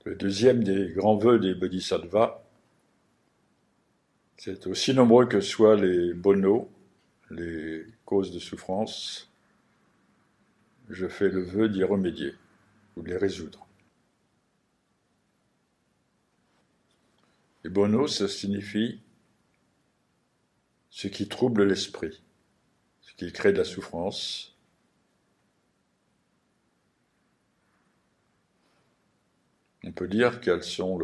Le deuxième des grands vœux des bodhisattvas, c'est aussi nombreux que soient les bonos, les causes de souffrance, je fais le vœu d'y remédier ou de les résoudre. Les bonos, ça signifie ce qui trouble l'esprit, ce qui crée de la souffrance. On peut dire qu'elles sont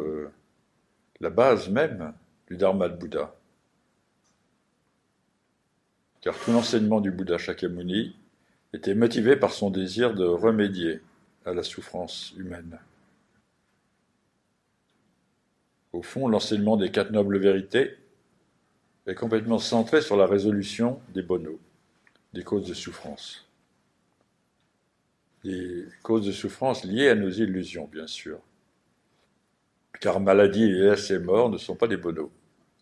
la base même du Dharma de Bouddha. Car tout l'enseignement du Bouddha Shakyamuni était motivé par son désir de remédier à la souffrance humaine. Au fond, l'enseignement des 4 nobles vérités est complètement centré sur la résolution des bonos, des causes de souffrance. Des causes de souffrance liées à nos illusions, bien sûr. Car maladie, vieillesse et mort ne sont pas des bonos,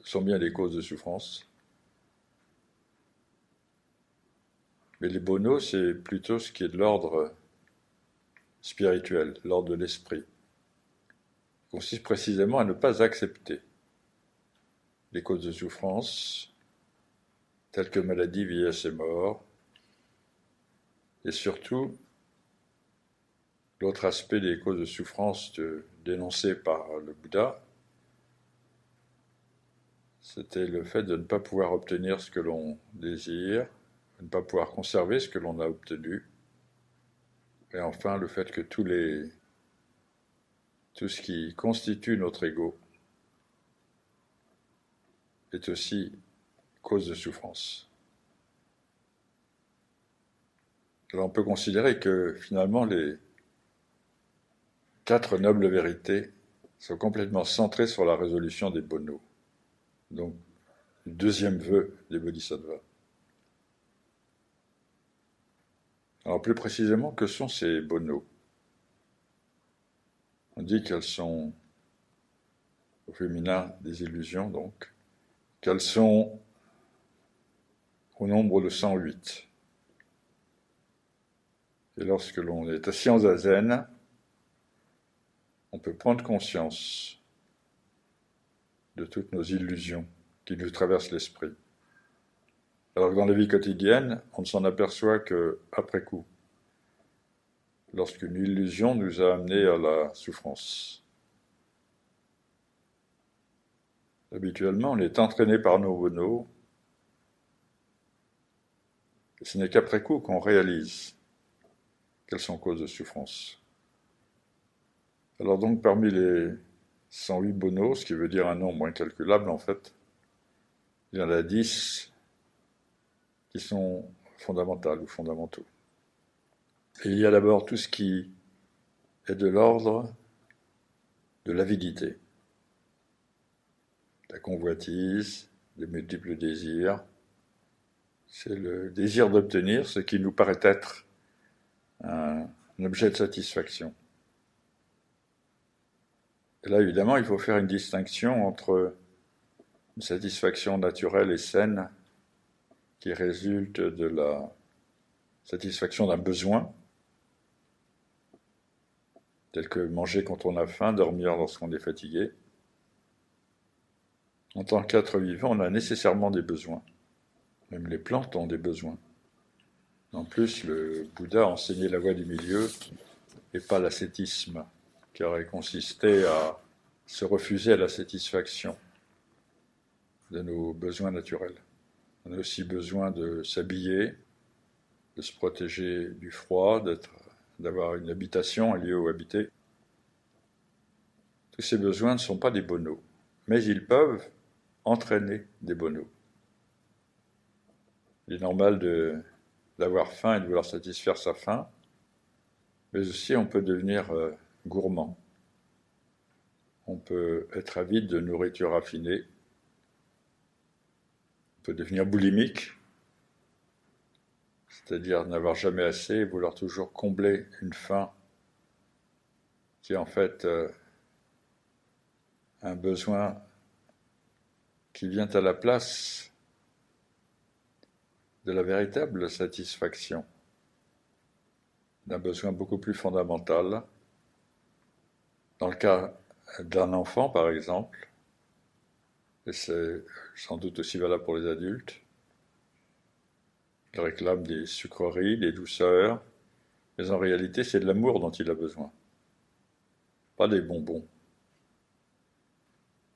ce sont bien des causes de souffrance. Mais les bonos, c'est plutôt ce qui est de l'ordre spirituel, l'ordre de l'esprit. Il consiste précisément à ne pas accepter les causes de souffrance, telles que maladie, vieillesse et mort, et surtout, l'autre aspect des causes de souffrance dénoncées par le Bouddha, c'était le fait de ne pas pouvoir obtenir ce que l'on désire, de ne pas pouvoir conserver ce que l'on a obtenu, et enfin le fait que tout ce qui constitue notre ego est aussi cause de souffrance. Alors on peut considérer que finalement les 4 nobles vérités sont complètement centrées sur la résolution des bonos, donc le deuxième vœu des bodhisattvas. Alors plus précisément, que sont ces bonos? On dit qu'elles sont, au féminin, des illusions donc, qu'elles sont au nombre de 108. Et lorsque l'on est assis en zazen, on peut prendre conscience de toutes nos illusions qui nous traversent l'esprit. Alors que dans la vie quotidienne, on ne s'en aperçoit qu'après coup, lorsqu'une illusion nous a amenés à la souffrance. Habituellement, on est entraîné par nos bonos, et ce n'est qu'après coup qu'on réalise qu'elles sont cause de souffrance. Alors donc, parmi les 108 bonos, ce qui veut dire un nombre incalculable en fait, il y en a 10 qui sont fondamentales ou fondamentaux. Et il y a d'abord tout ce qui est de l'ordre de l'avidité, la convoitise, les multiples désirs. C'est le désir d'obtenir ce qui nous paraît être un objet de satisfaction. Et là, évidemment, il faut faire une distinction entre une satisfaction naturelle et saine qui résulte de la satisfaction d'un besoin, tel que manger quand on a faim, dormir lorsqu'on est fatigué. En tant qu'être vivant, on a nécessairement des besoins. Même les plantes ont des besoins. En plus, le Bouddha a enseigné la voie du milieu et pas l'ascétisme, qui aurait consisté à se refuser à la satisfaction de nos besoins naturels. On a aussi besoin de s'habiller, de se protéger du froid, d'avoir une habitation, un lieu où habiter. Tous ces besoins ne sont pas des bonos, mais ils peuvent entraîner des bonos. Il est normal d'avoir faim et de vouloir satisfaire sa faim, mais aussi on peut devenir gourmand. On peut être avide de nourriture raffinée. On peut devenir boulimique, c'est-à-dire n'avoir jamais assez et vouloir toujours combler une faim qui est en fait un besoin qui vient à la place de la véritable satisfaction, d'un besoin beaucoup plus fondamental, Dans le cas d'un enfant, par exemple, et c'est sans doute aussi valable pour les adultes, il réclame des sucreries, des douceurs, mais en réalité, c'est de l'amour dont il a besoin, pas des bonbons.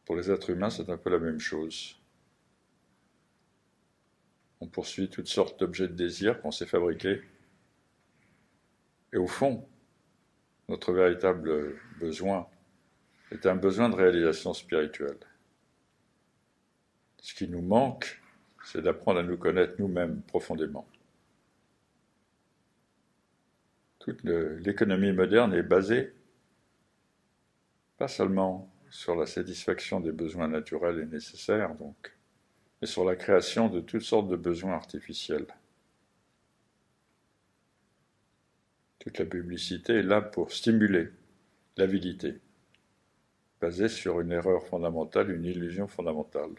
Pour les êtres humains, c'est un peu la même chose. On poursuit toutes sortes d'objets de désir qu'on s'est fabriqués. Et au fond, notre véritable besoin est un besoin de réalisation spirituelle. Ce qui nous manque, c'est d'apprendre à nous connaître nous-mêmes profondément. Toute l'économie moderne est basée pas seulement sur la satisfaction des besoins naturels et nécessaires, donc, mais sur la création de toutes sortes de besoins artificiels. Toute la publicité est là pour stimuler l'avidité, basée sur une erreur fondamentale, une illusion fondamentale,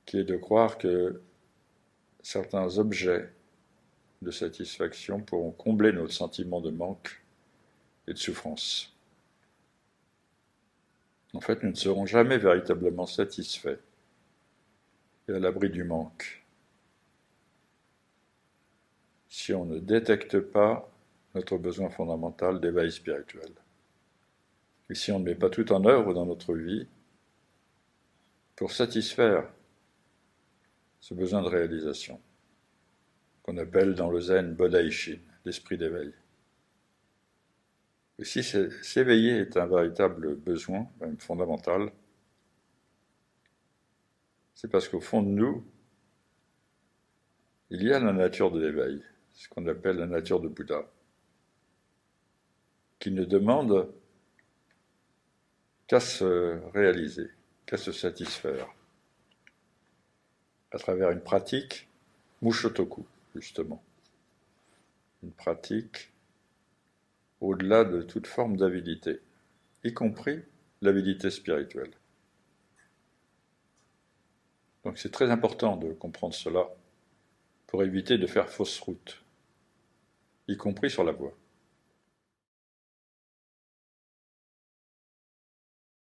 qui est de croire que certains objets de satisfaction pourront combler notre sentiment de manque et de souffrance. En fait, nous ne serons jamais véritablement satisfaits et à l'abri du manque si on ne détecte pas notre besoin fondamental d'éveil spirituel. Et si on ne met pas tout en œuvre dans notre vie pour satisfaire ce besoin de réalisation, qu'on appelle dans le zen Bodhaishin, l'esprit d'éveil. Et si s'éveiller est un véritable besoin, même fondamental, c'est parce qu'au fond de nous, il y a la nature de l'éveil, ce qu'on appelle la nature de Bouddha, qui ne demande qu'à se réaliser, qu'à se satisfaire, à travers une pratique Mushotoku, justement. Une pratique au-delà de toute forme d'avidité, y compris l'avidité spirituelle. Donc c'est très important de comprendre cela pour éviter de faire fausse route, y compris sur la voie.